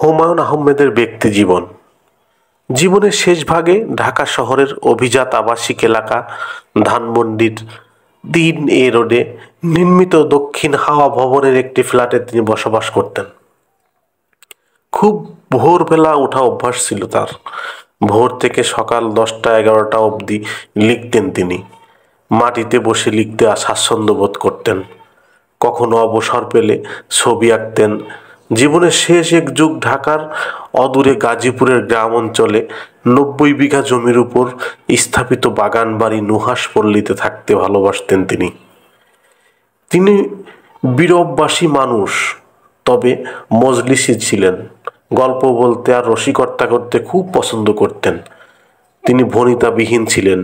হুমায়ূন আহমেদের ব্যক্তিজীবন। জীবনের শেষ ভাগে ঢাকা শহরের অভিজাত আবাসিক এলাকা ধানমন্ডির ৩A রোডে নির্মিত দক্ষিণ হাওয়া ভবনের একটি ফ্ল্যাটে তিনি বসবাস করতেন। খুব ভোরবেলা ওঠা অভ্যাস ছিল তার। ভোর থেকে সকাল 10টা-11টা অবধি লিখতেন তিনি। মাটিতে বসে লিখতে স্বাচ্ছন্দ্য বোধ করতেন। কখনো অবসর পেলে ছবি আঁকতেন। জীবনের শেষ এক যুগ ঢাকার অদূরে গাজীপুরের গ্রাম অঞ্চলে 90 বিঘা জমির উপর স্থাপিত বাগান বাড়ি নুহাশপল্লীতে থাকতে ভালোবাসতেন তিনি। তিনি বিরববাসী মানুষ, তবে মজলিসি ছিলেন। গল্প বলতে আর রসিকতা করতে খুব পছন্দ করতেন। তিনি ভনিতাবিহীন ছিলেন।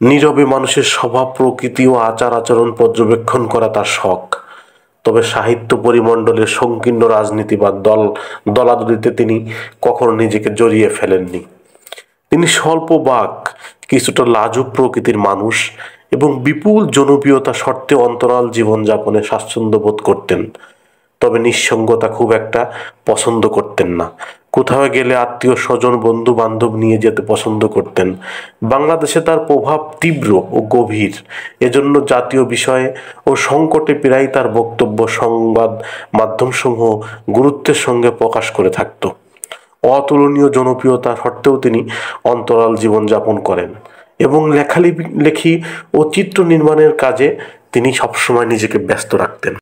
নীরবে মানুষের স্বভাব প্রকৃতি ও আচার আচরণ পর্যবেক্ষণ করা তার শখ। তবে সাহিত্য পরিমণ্ডলের সংকীর্ণ রাজনীতি বা দলাদলিতে তিনি কখনো নিজেকে জড়িয়ে ফেলেননি। তিনি স্বল্প বাক, কিছুটা লাজুক প্রকৃতির মানুষ এবং বিপুল জনপ্রিয়তা সত্ত্বেও অন্তরাল জীবনযাপনে স্বাচ্ছন্দ্য বোধ করতেন। তবে নিঃসঙ্গতা খুব একটা পছন্দ করতেন না। কোথাও গেলে আত্মীয় স্বজন বন্ধু বান্ধব নিয়ে যেতে পছন্দ করতেন। বাংলাদেশে তার প্রভাব তীব্র ও গভীর। এজন্য জাতীয় বিষয়ে ও সংকটে প্রায়ই তার বক্তব্য সংবাদ মাধ্যমসমূহ গুরুত্বের সঙ্গে প্রকাশ করে থাকত। অতুলনীয় জনপ্রিয়তা সত্ত্বেও তিনি অন্তরাল জীবনযাপন করেন এবং লেখালেখি ও চিত্র নির্মাণের কাজে তিনি সবসময় নিজেকে ব্যস্ত রাখতেন।